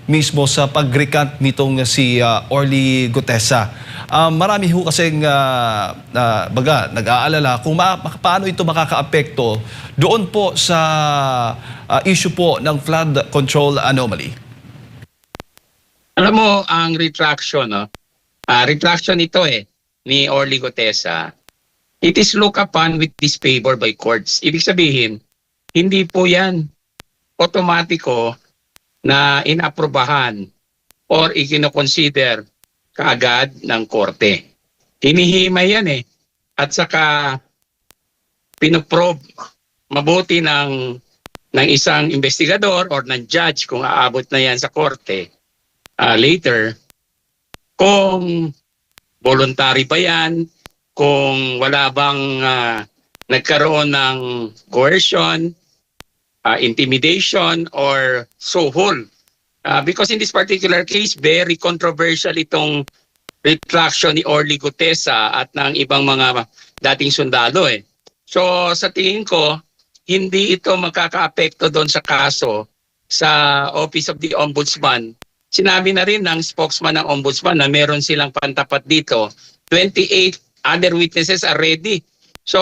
mismo sa pag-recant nitong si Orly Gutesa. Marami ho kasing nag-aalala kung paano ito makakaapekto doon po sa issue po ng flood control anomaly. Alam mo, ang retraction, retraction ito ni Orly Gutesa, it is looked upon with disfavor by courts. Ibig sabihin, hindi po yan otomatiko na inaprubahan or ikinoconsider kaagad ng korte. Hinihimay yan At saka pinoprobe mabuti ng isang investigador or ng judge kung aabot na yan sa korte later kung voluntary ba yan, kung wala bang nagkaroon ng coercion, intimidation, or suhol. Because in this particular case, very controversial itong retraction ni Orly Gutesa at ng ibang mga dating sundalo. So sa tingin ko, hindi ito makakaapekto doon sa kaso sa Office of the Ombudsman. Sinabi na rin ng spokesman ng Ombudsman na meron silang pantapat dito. 28 other witnesses are ready. So,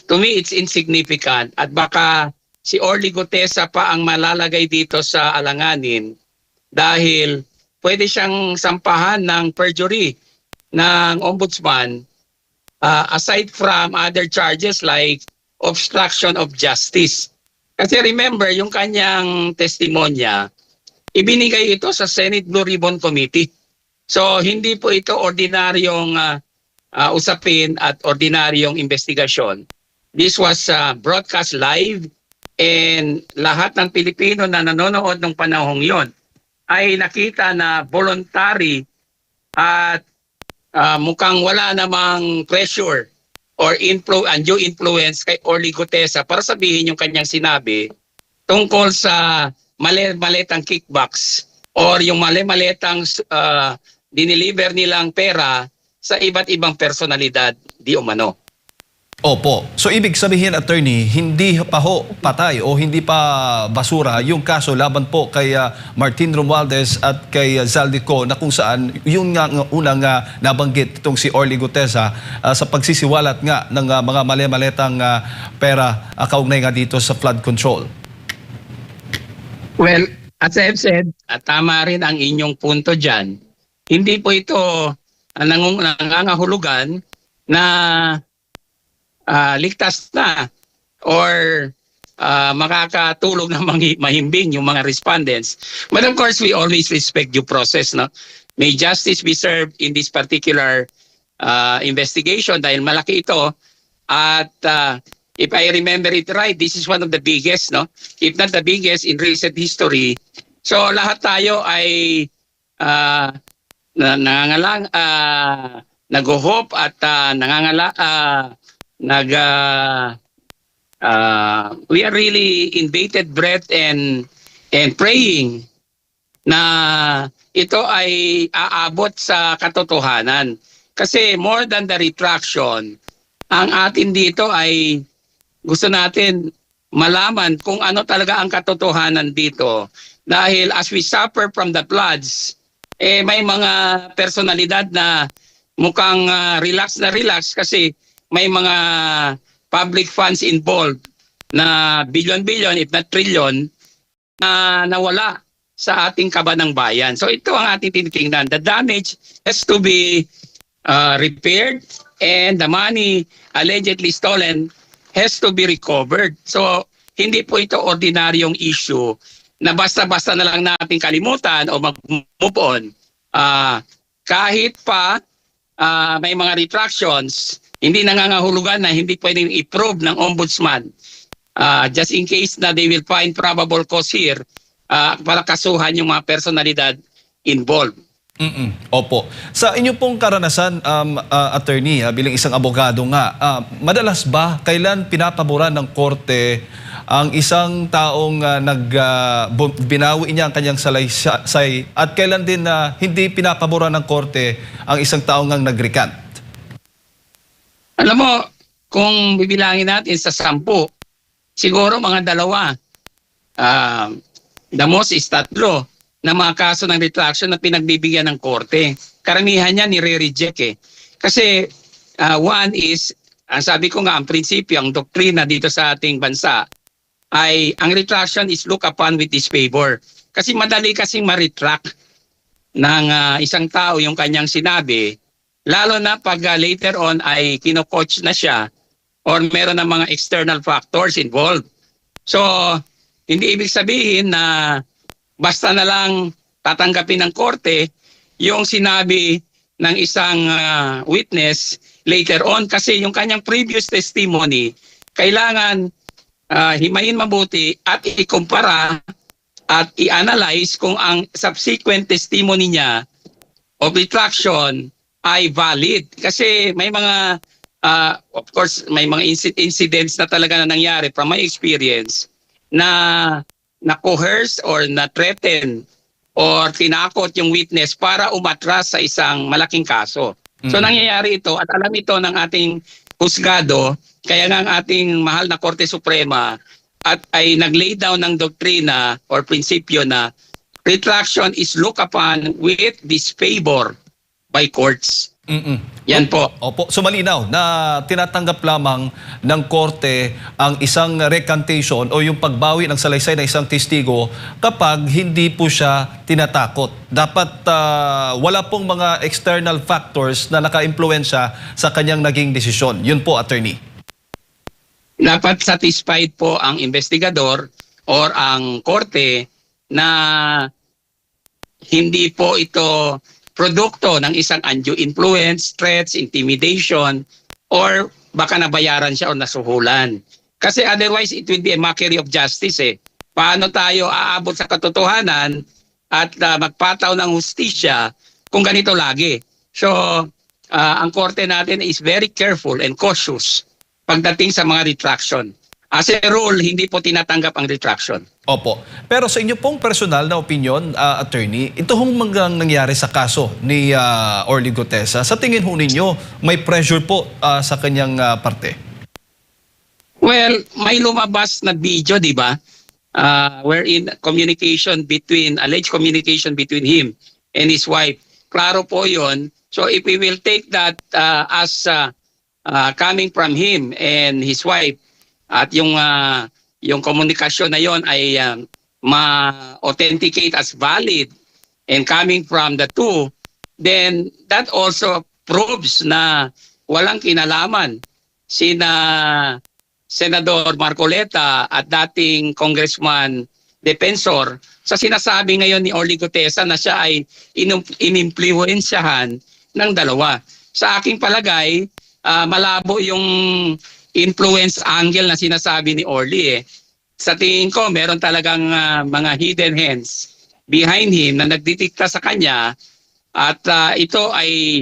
to me, it's insignificant. At baka si Orly Gutesa pa ang malalagay dito sa alanganin dahil pwede siyang sampahan ng perjury ng Ombudsman aside from other charges like obstruction of justice. Kasi remember, yung kanyang testimonya, ibinigay ito sa Senate Blue Ribbon Committee. So hindi po ito ordinaryong usapin at ordinaryong investigasyon. This was broadcast live and lahat ng Pilipino na nanonood ng panahong yon ay nakita na voluntary at mukhang wala namang pressure or undue influence kay Orly Gutesa para sabihin yung kanyang sinabi tungkol sa mali-malitang kickbacks or yung mali-malitang dineliver nilang pera sa iba't ibang personalidad di umano. Opo. So ibig sabihin, attorney, hindi pa ho patay o hindi pa basura yung kaso laban po kay Martin Romualdez at kay Zaldico na kung saan yung unang nabanggit itong si Orly Gutesa sa pagsisiwalat nga ng mga mali-malitang pera kaugnay nga dito sa flood control. Well, as I've said, at tama rin ang inyong punto dyan, hindi po ito nangangahulugan na ligtas na or makakatulong na mahimbing yung mga respondents. But of course, we always respect due process. No? May justice be served in this particular investigation dahil malaki ito. At if I remember it right, this is one of the biggest, no? If not the biggest in recent history. So lahat tayo ay nag-hope at we are really in bated breath and praying na ito ay aabot sa katotohanan. Kasi more than the retraction, ang atin dito ay gusto natin malaman kung ano talaga ang katotohanan dito. Dahil as we suffer from the floods, may mga personalidad na mukhang relax kasi may mga public funds involved na billion, if not trillion, na nawala sa ating kabanang bayan. So ito ang ating tinitingnan. The damage has to be repaired and the money allegedly stolen has to be recovered. So hindi po ito ordinaryong issue na basta-basta na lang natin kalimutan o mag-move on. Kahit pa may mga retractions, hindi nangangahulugan na hindi pwedeng i-probe ng ombudsman just in case na they will find probable cause here para kasuhan yung mga personalidad involved. Opo. Sa inyo pong karanasan, attorney, bilang isang abogado nga, madalas ba kailan pinapaboran ng korte ang isang taong binawi niya ang kanyang salaysay at kailan din hindi pinapaboran ng korte ang isang taong nag-recant? Alam mo, kung bibilangin natin sa 10, siguro mga 2. The most is 3 ng mga kaso ng retraction na pinagbibigyan ng korte. Karamihan niya nire-reject eh. Kasi one is, ang sabi ko nga, ang prinsipyo, ang doktrina dito sa ating bansa ay ang retraction is look upon with disfavor. Kasi madali kasing ma-retract ng isang tao yung kanyang sinabi, lalo na pag later on ay kino-coach na siya or meron ng mga external factors involved. So, hindi ibig sabihin na basta na lang tatanggapin ng korte yung sinabi ng isang witness later on kasi yung kanyang previous testimony kailangan himayin mabuti at ikumpara at i-analyze kung ang subsequent testimony niya of retraction ay valid. Kasi may mga, of course, may mga incidents na talaga na nangyari from my experience na na-coerce or na-threaten or tinakot yung witness para umatras sa isang malaking kaso. So nangyayari ito at alam ito ng ating husgado, kaya nga ang ating mahal na Korte Suprema at ay nag-lay down ng doktrina or prinsipyo na retraction is looked upon with disfavor by courts. Yan po. Opo. So malinaw na tinatanggap lamang ng korte ang isang recantation o yung pagbawi ng salaysay ng isang testigo kapag hindi po siya tinatakot. Dapat wala pong mga external factors na naka-impluwensya sa kanyang naging desisyon. Yun po, attorney. Dapat satisfied po ang investigador or ang korte na hindi po ito produkto ng isang undue influence, threats, intimidation, or baka nabayaran siya o nasuhulan. Kasi otherwise, it will be a mockery of justice eh. Paano tayo aabot sa katotohanan at magpataw ng hustisya kung ganito lagi? So, ang korte natin is very careful and cautious pagdating sa mga retraction. As a rule, hindi po tinatanggap ang retraction. Opo. Pero sa inyo pong personal na opinion, attorney, ito hong mga nangyari sa kaso ni Orly Gutesa, sa tingin ho ninyo, may pressure po sa kanyang parte? Well, may lumabas na video, di ba? Wherein alleged communication between him and his wife. Klaro po yun. So if we will take that as coming from him and his wife, at yung komunikasyon na yon ay ma-authenticate as valid and coming from the two, then that also proves na walang kinalaman sina Senador Marcoleta at dating Congressman Defensor sa sinasabi ngayon ni Orly Gutesa na siya ay inimpluwensyahan ng dalawa. Sa aking palagay, malabo yung influence angle na sinasabi ni Orly eh. Sa tingin ko, meron talagang mga hidden hands behind him na nagdidikta sa kanya at ito ay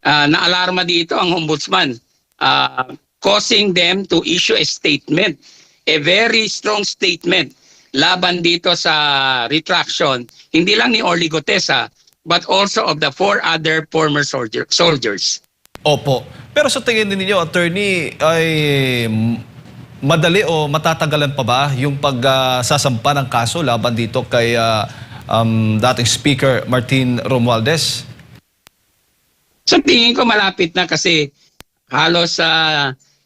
naalarma dito ang ombudsman, causing them to issue a statement, a very strong statement laban dito sa retraction, hindi lang ni Orly Gutesa but also of the 4 other former soldiers. Opo. Pero sa tingin ninyo, attorney, ay madali o matatagalan pa ba yung pagsasampa ng kaso laban dito kay dating Speaker Martin Romualdez? Sa tingin ko malapit na kasi halos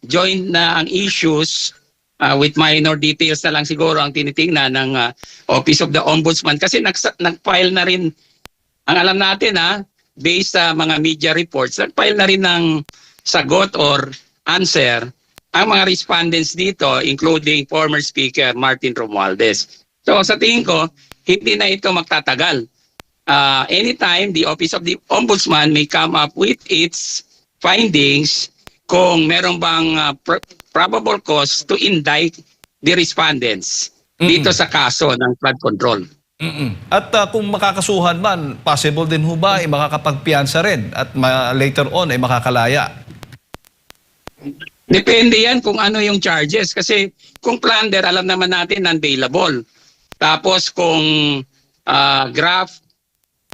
joint na ang issues with minor details na lang siguro ang tinitingnan ng Office of the Ombudsman kasi nag-file na rin, ang alam natin based sa mga media reports, nag-file na rin ng sagot or answer ang mga respondents dito, including former Speaker Martin Romualdez. So sa tingin ko, hindi na ito magtatagal. Anytime the Office of the Ombudsman may come up with its findings kung meron bang probable cause to indict the respondents dito sa kaso ng flood control. At kung makakasuhan man, possible din ho ba ay makakapagpiyansa rin at later on ay makakalaya? Depende yan kung ano yung charges. Kasi kung plunder, alam naman natin non-bailable. Tapos kung graft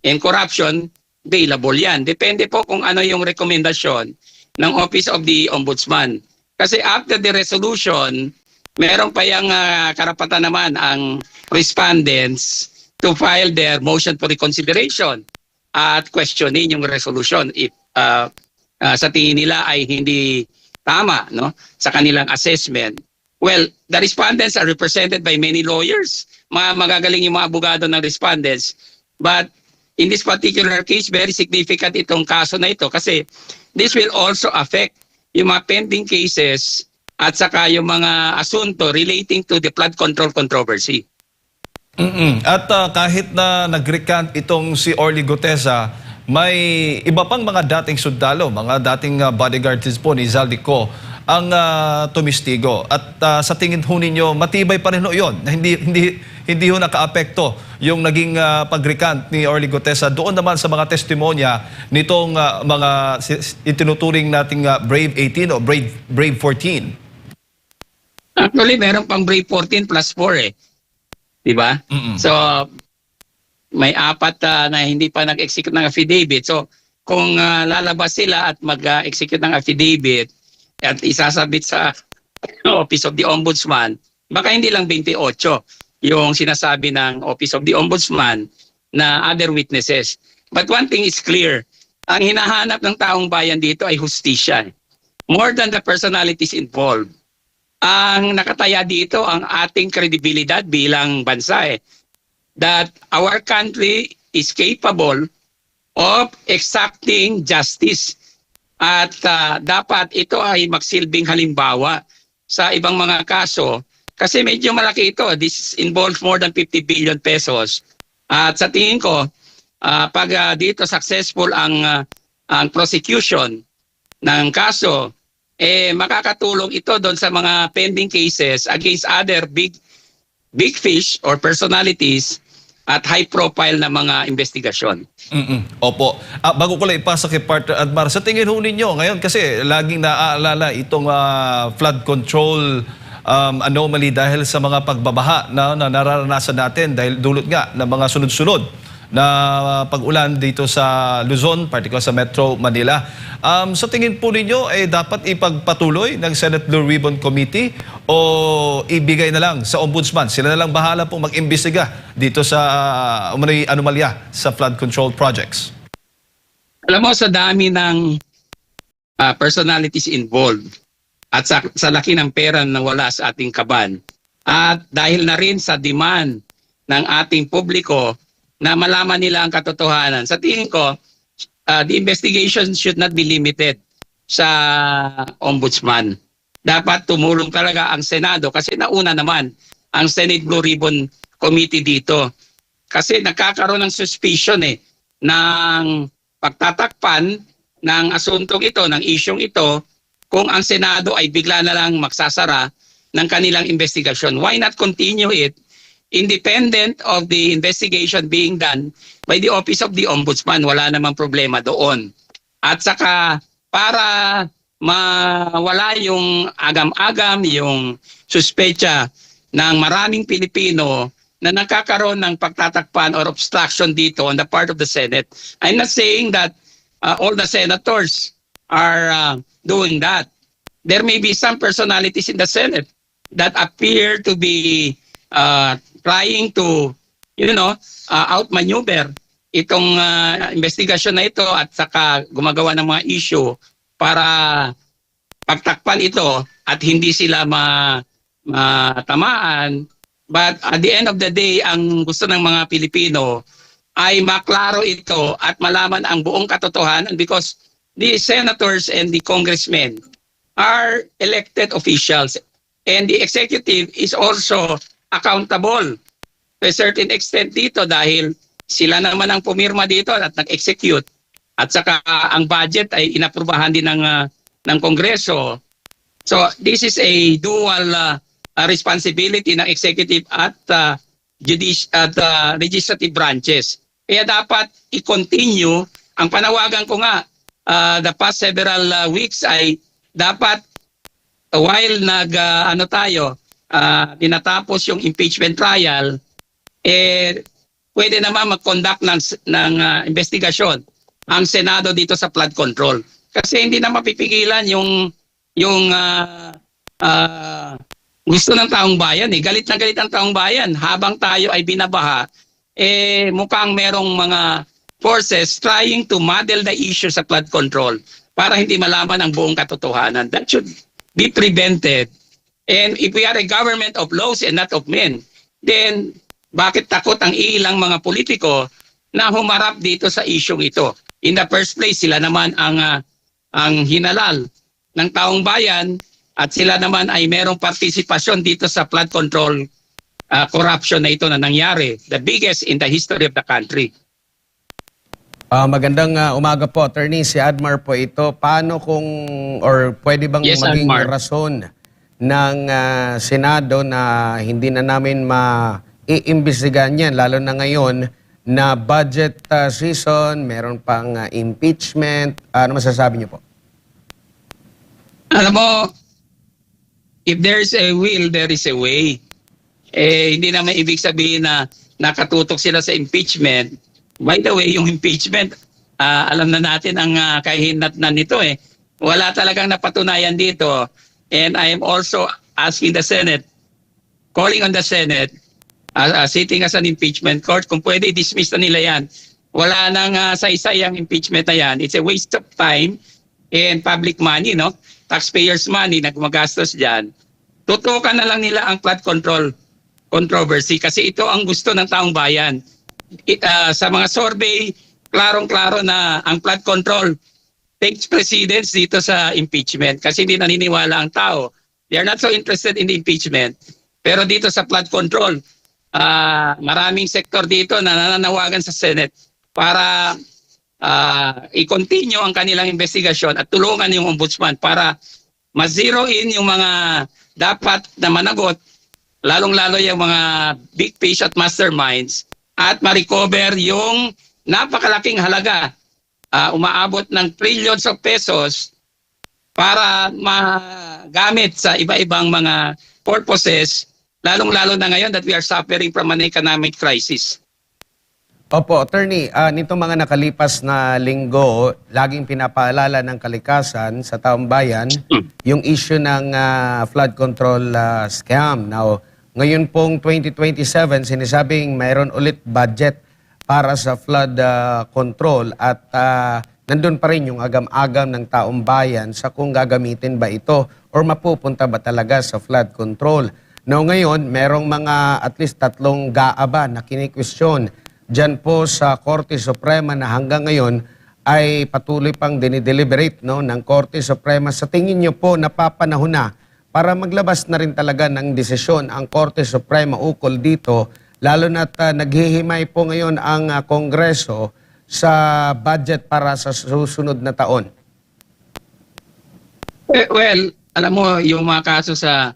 and corruption, bailable yan. Depende po kung ano yung rekomendasyon ng Office of the Ombudsman. Kasi after the resolution, meron pa yung karapatan naman ang respondents to file their motion for reconsideration at questioning yung resolution if sa tingin nila ay hindi tama, no, sa kanilang assessment. Well, the respondents are represented by many lawyers. Magagaling yung mga abogado ng respondents. But in this particular case, very significant itong kaso na ito kasi this will also affect yung mga pending cases at saka yung mga asunto relating to the flood control controversy. At kahit na nag-recant itong si Orly Gutesa, may iba pang mga dating sundalo, mga dating bodyguards po ni Zaldico ang tumistigo. At sa tingin ho ninyo, matibay pa rin ho yun, na hindi ho naka-apekto yung naging pag-recant ni Orly Gutesa doon naman sa mga testimonya nitong mga itinuturing nating Brave 18 o Brave 14. Actually, meron pang Brave 14 plus 4 eh. Diba? So, may 4 na hindi pa nag-execute ng affidavit. So, kung lalabas sila at mag-execute ng affidavit at isasabit sa Office of the Ombudsman, baka hindi lang 28 yung sinasabi ng Office of the Ombudsman na other witnesses. But one thing is clear, ang hinahanap ng taong bayan dito ay hustisya. More than the personalities involved. Ang nakataya dito ang ating kredibilidad bilang bansa that our country is capable of exacting justice at dapat ito ay magsilbing halimbawa sa ibang mga kaso kasi medyo malaki ito. This involves more than 50 billion pesos at sa tingin ko pag dito successful ang prosecution ng kaso, makakatulong ito doon sa mga pending cases against other big fish or personalities at high profile na mga investigasyon. Opo. Bago ko lang ipasa kay Partner Admar, sa tingin ho ninyo ngayon kasi laging naaalala itong flood control anomaly dahil sa mga pagbabaha na nararanasan natin dahil dulot nga ng mga sunod-sunod na pag-ulan dito sa Luzon, particular sa Metro Manila. Sa tingin po ninyo, dapat ipagpatuloy ng Senate Blue Ribbon Committee o ibigay na lang sa Ombudsman? Sila na lang bahala pong mag-imbestiga dito sa anomalya sa flood control projects. Alam mo, sa dami ng personalities involved at sa laki ng pera na wala sa ating kaban at dahil na rin sa demand ng ating publiko na malaman nila ang katotohanan. Sa tingin ko, the investigation should not be limited sa Ombudsman. Dapat tumulong talaga ang Senado kasi nauna naman ang Senate Blue Ribbon Committee dito. Kasi nagkakaroon ng suspicion ng pagtatakpan ng asuntong ito, ng isyong ito, kung ang Senado ay bigla na lang magsasara ng kanilang investigasyon. Why not continue it independent of the investigation being done by the Office of the Ombudsman? Wala namang problema doon. At saka para mawala yung agam-agam, yung suspecha ng maraming Pilipino na nakakaroon ng pagtatakpan or obstruction dito on the part of the Senate. I'm not saying that all the senators are doing that. There may be some personalities in the Senate that appear to be trying to, outmaneuver itong investigasyon na ito at saka gumagawa ng mga issue para pagtakpan ito at hindi sila matamaan. But at the end of the day, ang gusto ng mga Pilipino ay maklaro ito at malaman ang buong katotohanan because the senators and the congressmen are elected officials and the executive is also accountable to a certain extent dito dahil sila naman ang pumirma dito at nag-execute at saka ang budget ay inaprubahan din ng Kongreso. So this is a dual responsibility ng executive at legislative branches. Kaya dapat i-continue. Ang panawagan ko nga the past several weeks ay dapat while tinatapos yung impeachment trial, pwede naman mag-conduct ng investigasyon ang Senado dito sa flood control. Kasi hindi na mapipigilan yung gusto ng taong bayan. Galit na galit ang taong bayan. Habang tayo ay binabaha, mukhang merong mga forces trying to muddle the issue sa flood control para hindi malaman ang buong katotohanan. That should be prevented. And if we are a government of laws and not of men, then bakit takot ang ilang mga politiko na humarap dito sa isyong ito? In the first place, sila naman ang hinalal ng taong bayan at sila naman ay merong partisipasyon dito sa flood control corruption na ito na nangyari, the biggest in the history of the country. Magandang umaga po, Attorney. Si Admar po ito. Paano kung, or pwede bang Yes, maging Admar. rason ng Senado na hindi na namin maiimbestigahan yan, lalo na ngayon na budget season, meron pang impeachment. Ano masasabi niyo po? Alam mo, if there's a will, there is a way. Hindi naman ibig sabihin na nakatutok sila sa impeachment. By the way, yung impeachment, alam na natin ang kahinatnan nito eh. Wala talagang napatunayan dito. And I am also asking the Senate, calling on the Senate, sitting as an impeachment court, kung pwede dismiss na nila yan. Wala nang saysay ang impeachment na yan. It's a waste of time and public money, no? Taxpayers' money na gumagastos dyan. Tutukan na lang nila ang flood control controversy kasi ito ang gusto ng taong bayan. Sa mga survey, klarong-klaro na ang flood control takes precedence dito sa impeachment kasi hindi naniniwala ang tao. They are not so interested in the impeachment. Pero dito sa flood control, maraming sektor dito na nananawagan sa Senate para i-continue ang kanilang investigasyon at tulungan yung ombudsman para ma-zero in yung mga dapat na managot, lalong-lalo yung mga big fish at masterminds, at ma-recover yung napakalaking halaga, umaabot ng trillions of pesos para magamit sa iba-ibang mga purposes, lalong-lalo na ngayon that we are suffering from an economic crisis. Opo, Attorney, nitong mga nakalipas na linggo, laging pinapaalala ng kalikasan sa taong bayan yung issue ng flood control scam. Now, ngayon pong 2027, sinisabing mayroon ulit budget para sa flood control at nandun pa rin yung agam-agam ng taong bayan sa kung gagamitin ba ito or mapupunta ba talaga sa flood control. Now, ngayon, merong mga at least 3 gaaba na kinikwestiyon dyan po sa Korte Suprema na hanggang ngayon ay patuloy pang dinideliberate ng Korte Suprema. Sa tingin nyo po, napapanahon na para maglabas na rin talaga ng desisyon ang Korte Suprema ukol dito, lalo na't naghihimay po ngayon ang Kongreso sa budget para sa susunod na taon. Well, alam mo, yung mga kaso sa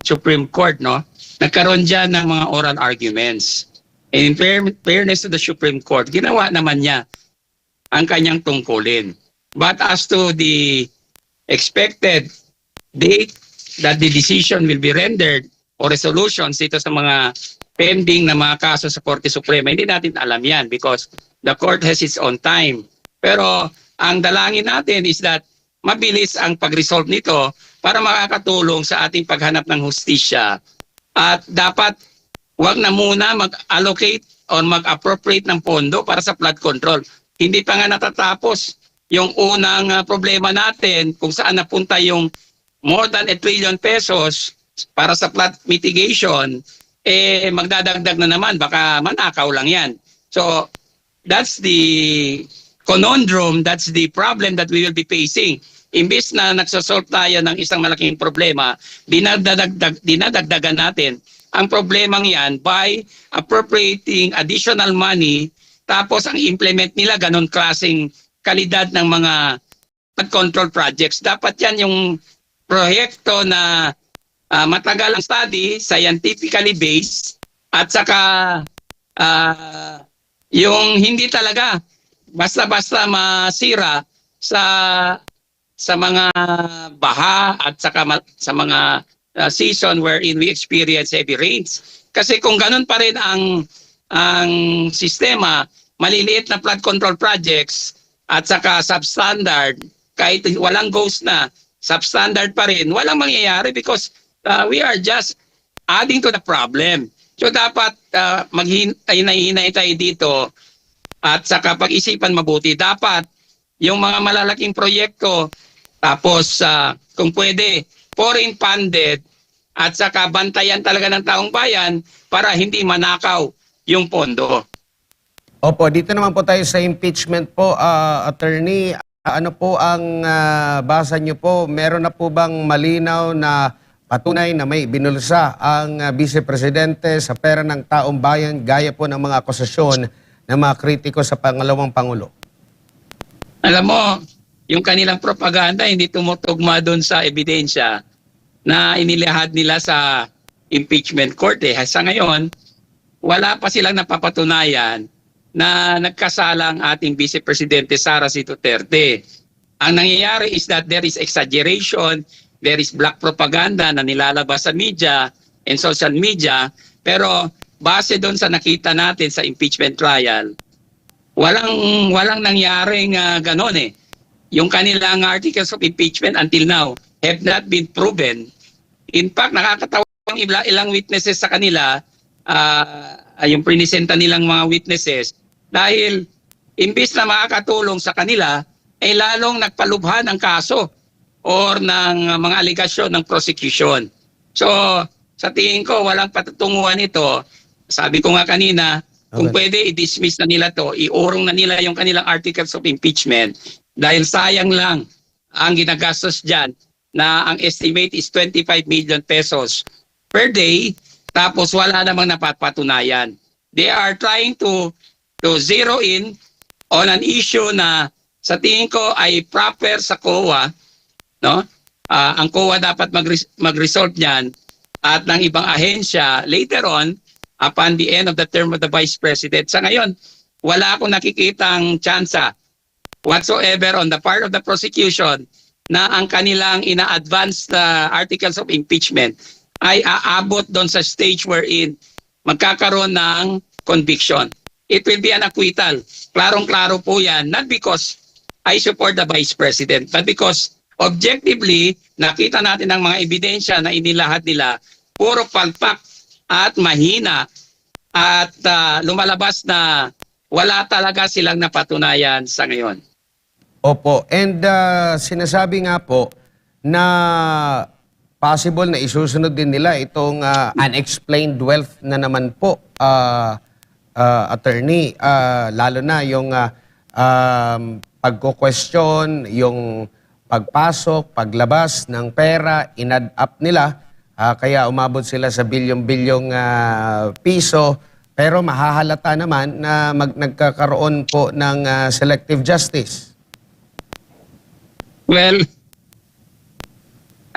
Supreme Court, no, nagkaroon dyan ng mga oral arguments. And in fairness to the Supreme Court, ginawa naman niya ang kanyang tungkulin. But as to the expected date that the decision will be rendered or resolutions dito sa mga pending na mga kaso sa Korte Suprema, hindi natin alam yan because the court has its own time. Pero ang dalangin natin is that mabilis ang pag-resolve nito para makakatulong sa ating paghanap ng hustisya. At dapat wag na muna mag-allocate o mag-appropriate ng pondo para sa flood control. Hindi pa nga natatapos yung unang problema natin kung saan napunta yung more than 1 trillion pesos para sa flood mitigation, magdadagdag na naman, baka manakaw lang yan. So, that's the conundrum, that's the problem that we will be facing. Imbis na nagsosolve tayo ng isang malaking problema, dinadagdagan natin ang problemang yan by appropriating additional money, tapos ang implement nila ganun klaseng kalidad ng mga flood control projects. Dapat yan yung proyekto na matagal ang study, scientifically based, at saka yung hindi talaga basta-basta masira sa mga baha at saka sa mga season wherein we experience heavy rains. Kasi kung ganun pa rin ang sistema, maliliit na flood control projects at saka substandard, kahit walang ghost na, substandard pa rin, walang mangyayari because we are just adding to the problem. So dapat maghinay tayo dito at saka pag-isipan mabuti. Dapat yung mga malalaking proyekto, tapos kung pwede, foreign funded at saka bantayan talaga ng taong bayan para hindi manakaw yung pondo. Opo, dito naman po tayo sa impeachment po, attorney. Ano po ang basa niyo po? Meron na po bang malinaw na patunay na may binulsa ang Vice Presidente sa pera ng taong bayan gaya po ng mga akusasyon ng mga kritiko sa pangalawang Pangulo? Alam mo, yung kanilang propaganda hindi tumutugma doon sa ebidensya na inilahad nila sa impeachment court. Sa ngayon, wala pa silang napapatunayan na nagkasala ang ating Vice Presidente Sara C. Duterte. Ang nangyayari is that there is exaggeration, there is black propaganda na nilalabas sa media and social media, pero base doon sa nakita natin sa impeachment trial, walang nangyaring ganon eh. Yung kanilang articles of impeachment until now have not been proven. In fact, nakakatawang ilang witnesses sa kanila, yung prinisenta nilang mga witnesses, dahil imbis na makakatulong sa kanila, ay lalong nagpalubhan ang kaso or ng mga aligasyon ng prosecution. So, sa tingin ko, walang patutunguhan ito. Sabi ko nga kanina, kung pwede, i-dismiss na nila to, iurong na nila yung kanilang articles of impeachment dahil sayang lang ang ginagastos dyan na ang estimate is 25 million pesos per day, tapos wala namang napapatunayan. They are trying to zero in on an issue na sa tingin ko ay proper sa COA, no? Ang COA dapat mag-resolve niyan at ng ibang ahensya later on upon the end of the term of the Vice President. Sa ngayon, wala akong nakikitang tsansa whatsoever on the part of the prosecution na ang kanilang ina-advance na articles of impeachment ay aabot doon sa stage wherein magkakaroon ng conviction. It will be an acquittal. Klarong-klaro po yan, not because I support the Vice President, but because objectively, nakita natin ang mga ebidensya na inilahad nila, puro palpak at mahina at lumalabas na wala talaga silang napatunayan sa ngayon. Opo, and sinasabi nga po na possible na isusunod din nila itong unexplained wealth na naman po, attorney, lalo na yung pagko-question, yung pagpasok, paglabas ng pera, in-add up nila, kaya umabot sila sa bilyong-bilyong piso, pero mahahalata naman na nagkakaroon po ng selective justice. Well,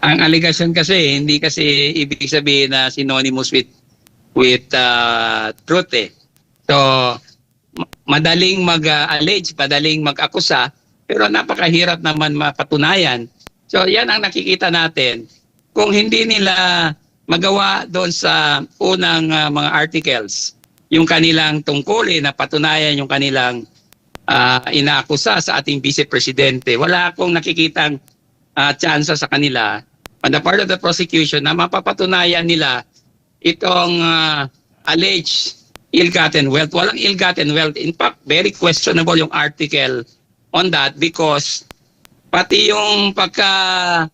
ang allegation kasi, hindi kasi ibig sabihin na synonymous with truth eh. So, madaling mag-allege, madaling mag-akusa, pero napakahirap naman mapatunayan. So, yan ang nakikita natin. Kung hindi nila magawa doon sa unang mga articles, yung kanilang tungkulin na patunayan yung kanilang inaakusa sa ating Vice Presidente, wala akong nakikitang tsansa sa kanila on the part of the prosecution na mapapatunayan nila itong alleged ill-gotten wealth. Walang ill-gotten wealth. In fact, very questionable yung article on that because pati yung pagka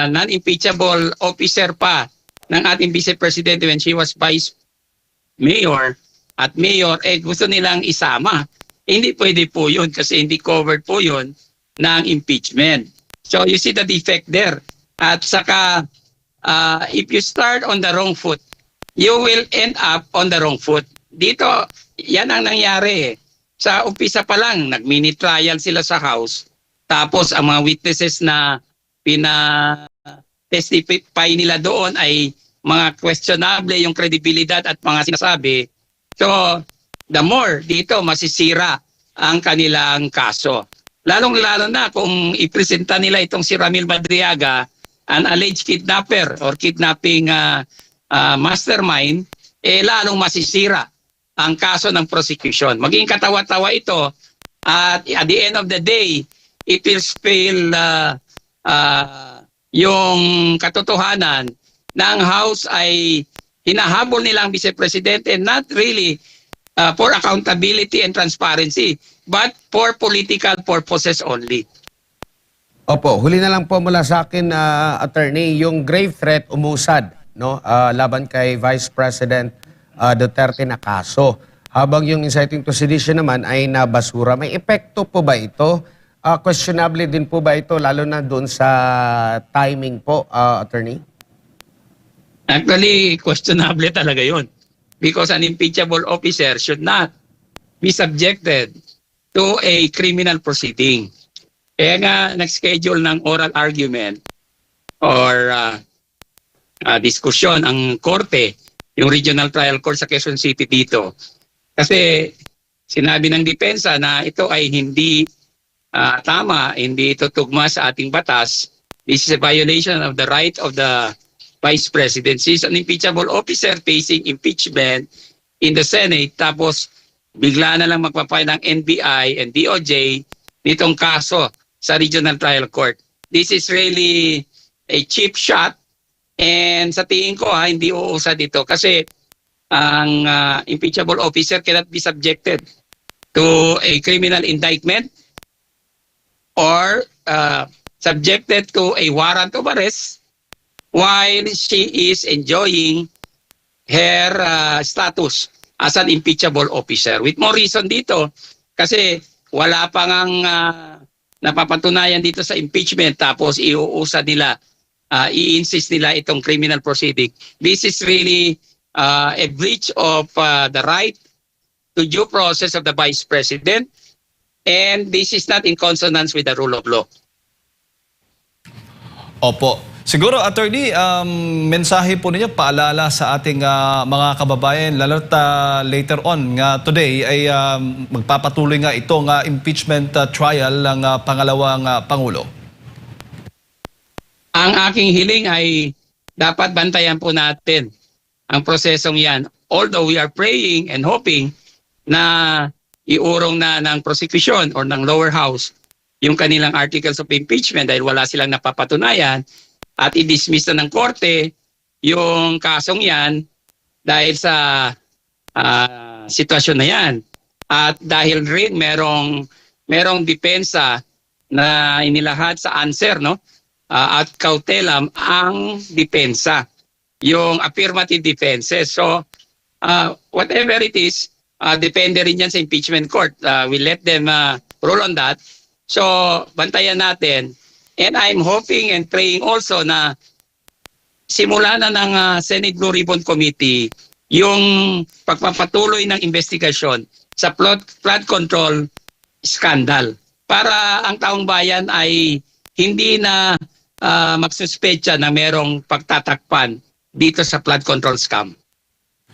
non-impeachable officer pa ng ating Vice Presidente when she was Vice Mayor at Mayor, gusto nilang isama. Hindi pwede po yun kasi hindi covered po yun ng impeachment. So you see the defect there. At saka, if you start on the wrong foot, you will end up on the wrong foot. Dito, yan ang nangyari. Sa umpisa pa lang, nag-mini trial sila sa House. Tapos ang mga witnesses na pina-testify nila doon ay mga questionable yung credibilidad at mga sinasabi. So, the more dito masisira ang kanilang kaso. Lalong-lalo na kung ipresenta nila itong si Ramil Madriaga, an alleged kidnapper or kidnapping mastermind, lalong masisira ang kaso ng prosecution. Maging katawa-tawa ito at at the end of the day, it will spill yung katotohanan na ang House ay hinahabol nila ang Vice Presidente not really for accountability and transparency, but for political purposes only. Opo, huli na lang po mula sa akin, attorney, yung grave threat umusad, no, laban kay Vice President Duterte na kaso. Habang yung inciting to sedition naman ay nabasura. May epekto po ba ito? Questionable din po ba ito, lalo na doon sa timing po, attorney? Actually, questionable talaga yun. Because an impeachable officer should not be subjected to a criminal proceeding. Kaya nga, nag-schedule ng oral argument or diskusyon ang korte, yung Regional Trial Court sa Quezon City dito. Kasi sinabi ng depensa na ito ay hindi tama, hindi ito tugma sa ating batas. This is a violation of the right of the Vice President. She's an impeachable officer facing impeachment in the Senate. Tapos bigla na lang magpapay ng NBI and DOJ nitong kaso sa Regional Trial Court. This is really a cheap shot and sa tingin ko hindi uusad dito kasi ang impeachable officer cannot be subjected to a criminal indictment or subjected to a warrant of arrest while she is enjoying her status as an impeachable officer. With more reason dito, kasi wala pa ngang napapatunayan dito sa impeachment tapos iuusad nila, i-insist nila itong criminal proceeding. This is really a breach of the right to due process of the Vice President, and this is not in consonance with the rule of law. Opo. Siguro, attorney, mensahe po ninyo, paalala sa ating mga kababayan, lalo later on nga today ay magpapatuloy nga itong impeachment trial ng pangalawang Pangulo. Ang aking hiling ay dapat bantayan po natin ang prosesong yan. Although we are praying and hoping na iurong na ng prosecution or ng lower house yung kanilang articles of impeachment dahil wala silang napapatunayan, at i-dismiss na ng korte yung kasong yan dahil sa sitwasyon na yan. At dahil rin merong depensa na inilahad sa answer, no? At kautelam ang depensa, yung affirmative defenses. So whatever it is, depende rin yan sa impeachment court. We let them rule on that. So bantayan natin. And I'm hoping and praying also na simula na ng Senate Blue Ribbon Committee yung pagpapatuloy ng investigasyon sa flood control scandal para ang taong bayan ay hindi na magsuspecha na merong pagtatakpan dito sa flood control scam.